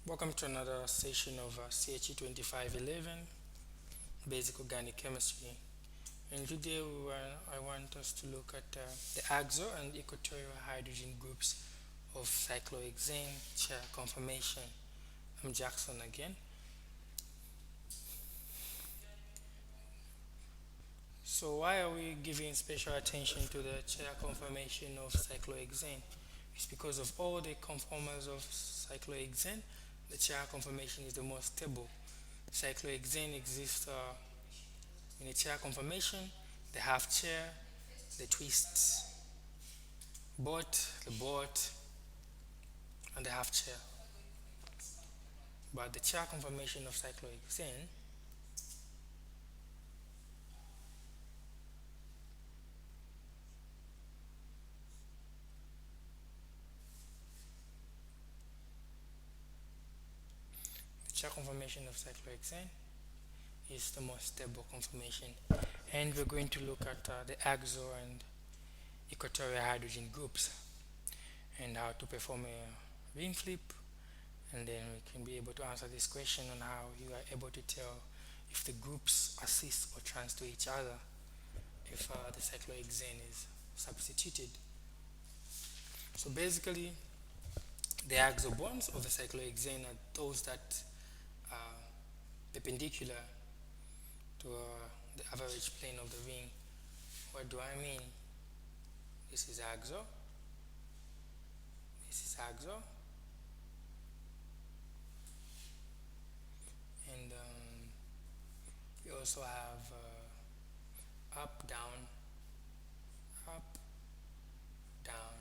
Welcome to another session of CHE2511 Basic Organic Chemistry. And today I want us to look at the axo and equatorial hydrogen groups of cyclohexane chair conformation. I'm Jackson again. So why are we giving special attention to the chair conformation of cyclohexane? It's because of all the conformers of cyclohexane, the chair conformation is the most stable. Cyclohexane exists in a chair conformation, the half chair, the twists, the boat, and the half chair. But the chair conformation of cyclohexane is the most stable conformation. And we're going to look at the axo and equatorial hydrogen groups and how to perform a ring flip, and then we can be able to answer this question on how you are able to tell if the groups assist or trans to each other if the cyclohexane is substituted. So basically, the axial bonds of the cyclohexane are those that are perpendicular to the average plane of the ring. What do I mean? This is axial. This is axial. And we also have up, down, up, down,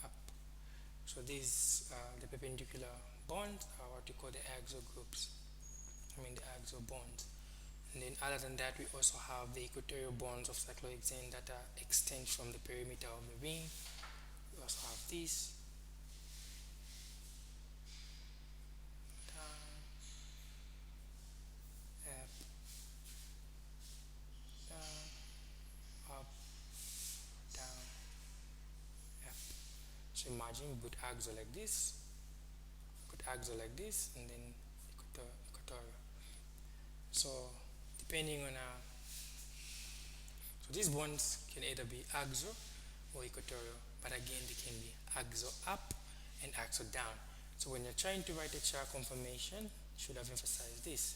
up. So these the perpendicular bonds are what we call the axial groups. The axial bonds. And then other than that, we also have the equatorial bonds of cyclohexane that are extend from the perimeter of the ring. We also have these. Down, up, down, up. So imagine we put axial like this, and then equatorial. So depending on so these bonds can either be axial or equatorial, but again they can be axial up and axial down. So when you're trying to write a chair conformation, you should have emphasized this.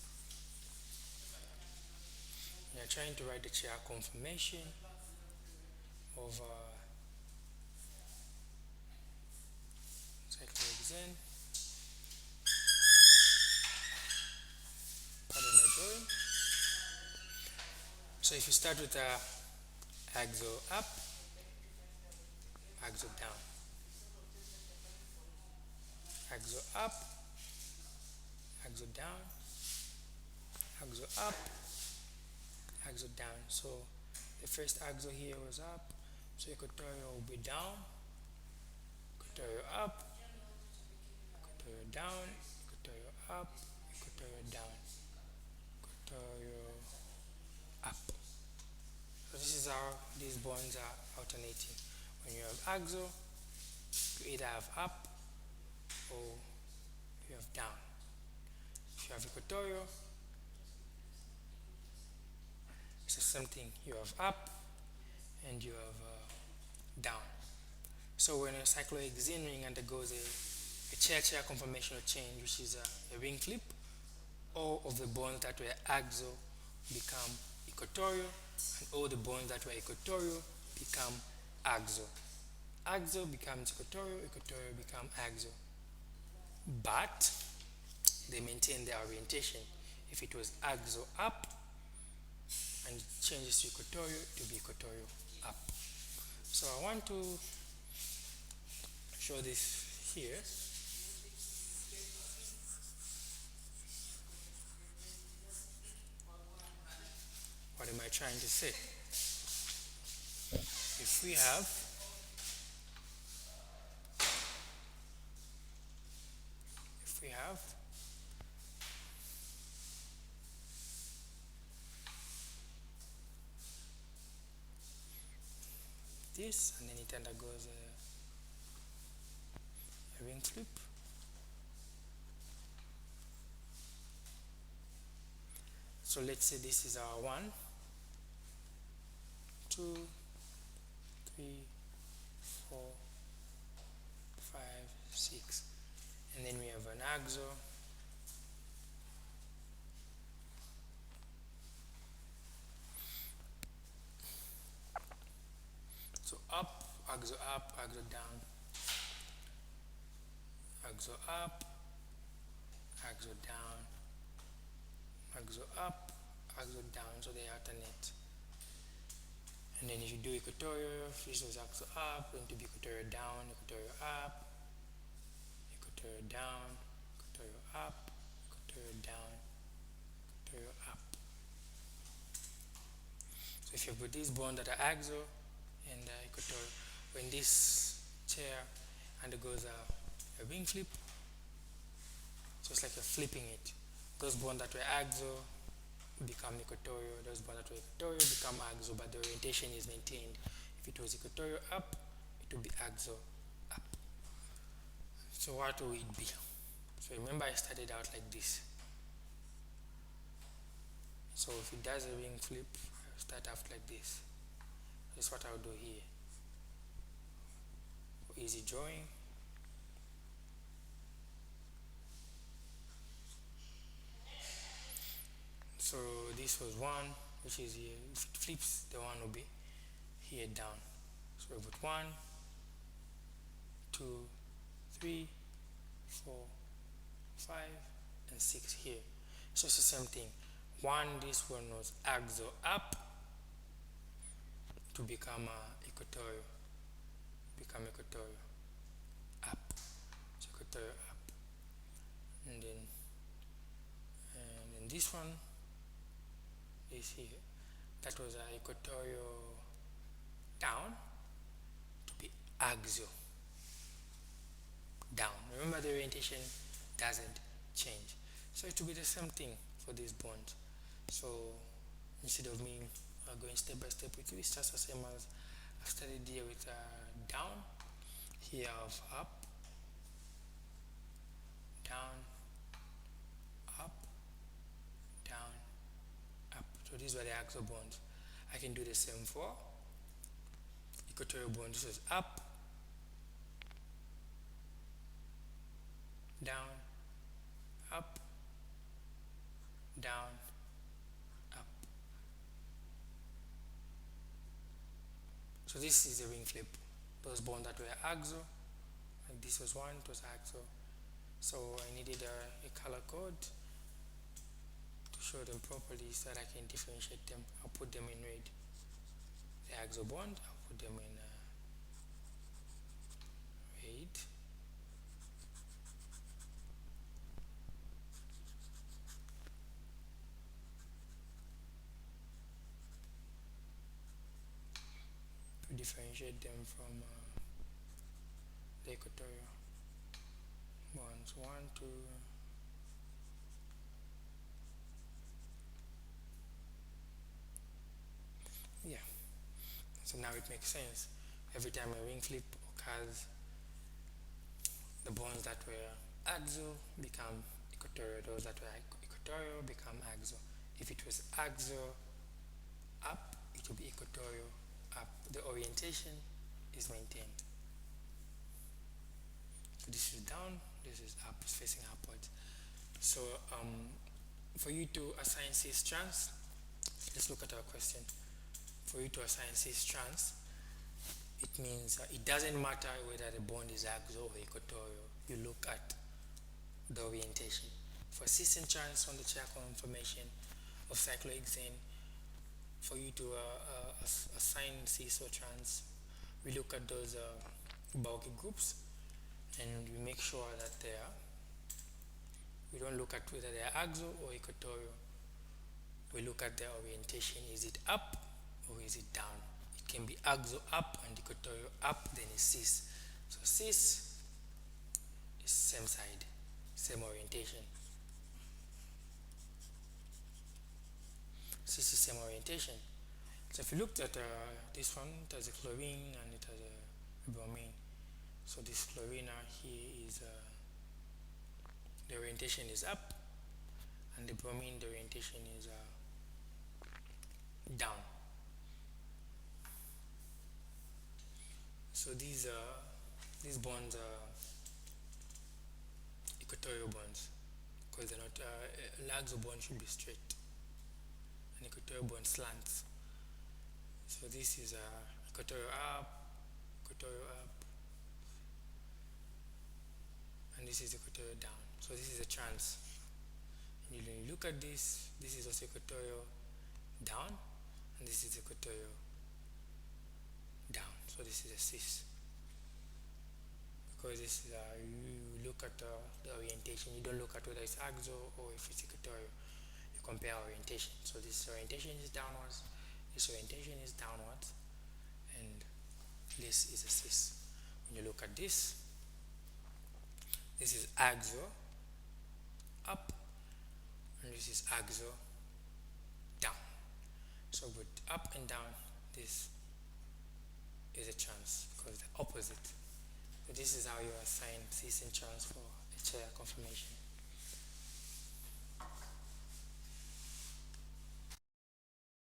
You're trying to write the chair conformation of cyclohexane. Pardon my drawing. So if you start with axial up, axial down, axial up, axial down, axial up, axial down. So the first axial here was up, so equatorial will be down, equatorial up, equatorial down, equatorial up, equatorial down, equatorial up. So this is how these bonds are alternating. When you have axial, you either have up or you have down. If you have equatorial, it's the same thing. You have up and you have down. So when a cyclohexane ring undergoes a chair-chair conformational change, which is a ring flip, all of the bonds that were axial become equatorial, and all the bonds that were equatorial become axial. Axial becomes equatorial, equatorial become axial. But they maintain their orientation. If it was axial up and it changes to equatorial, it will be equatorial up. So I want to show this here. What am I trying to say? If we have this, and then it undergoes a ring flip, So let's say this is our 1, 2, 3, 4, 5, 6, and then we have an axo. So up, axo down, axo up, axo down, axo up, axo down, so they alternate. And then if you do equatorial, this was axo up, going to be equatorial down, equatorial up, equatorial down, equatorial up, equatorial down, equatorial up. So if you put these bonds that are axo and equatorial, when this chair undergoes a wing flip, so it's like you're flipping it. Those bonds that were axo become equatorial, those bonds that were equatorial become axo, but the orientation is maintained. If it was equatorial up, it would be axo up. So what will it be? So remember I started out like this. So if it does a wing flip, I'll start out like this. That's what I'll do here. For easy drawing. So this was 1, which is here. If it flips, the 1 will be here down. So we put 1, 2, 3, 4, 5, and 6 here. So it's the same thing. 1, this one was axo up to become equatorial. Become equatorial up. So equatorial up. And then this one is here. That was equatorial down to be axial down. Remember the orientation doesn't change. So it will be the same thing for these bonds. So instead of me going step by step with you, it's just the same as I studied here with down, here of up, down, up, down, up. So these were the axial bonds. I can do the same for equatorial bond. This is up, down, up, down, up. So this is the wing flip. Those bonds that were axial, like this was 1, it was axial. So I needed a color code to show them properly so that I can differentiate them. I'll put them in red. The axial bond, I'll put them in red. To differentiate them from the equatorial bonds. 1, 2. Yeah. So now it makes sense. Every time a wing flip occurs, the bonds that were axial become equatorial. Those that were equatorial become axial. If it was axial up, it will be equatorial up. The orientation is maintained. So this is down, this is up, it's facing upwards. So for you to assign cis trans, let's look at our question. For you to assign cis trans, it means it doesn't matter whether the bond is axial or equatorial. You look at the orientation. For cis and trans on the chair conformation of cyclohexane, for you to assign cis or trans, we look at those bulky groups and we make sure that they are, we don't look at whether they are axial or equatorial. We look at their orientation. Is it up or is it down? It can be axial up and equatorial up, then it's cis. So cis is same side, same orientation. Cis is same orientation. So if you looked at this one, it has a chlorine and it has a bromine. So this chlorine here is the orientation is up, and the bromine, the orientation is down. So these bonds are equatorial bonds because they're not. Laxo bond should be straight, and equatorial bond slants. So this is equatorial up, and this is equatorial down. So this is a chance. And when you look at this, this is also equatorial down, and this is equatorial down. So this is a cis. Because this is you look at the orientation. You don't look at whether it's axial or if it's equatorial. You compare orientation. So this orientation is downwards. This orientation is downwards, and this is a cis. When you look at this is axial up, and this is axial down. So with up and down, this is a chance because the opposite. So this is how you assign cis and trans for a chair conformation.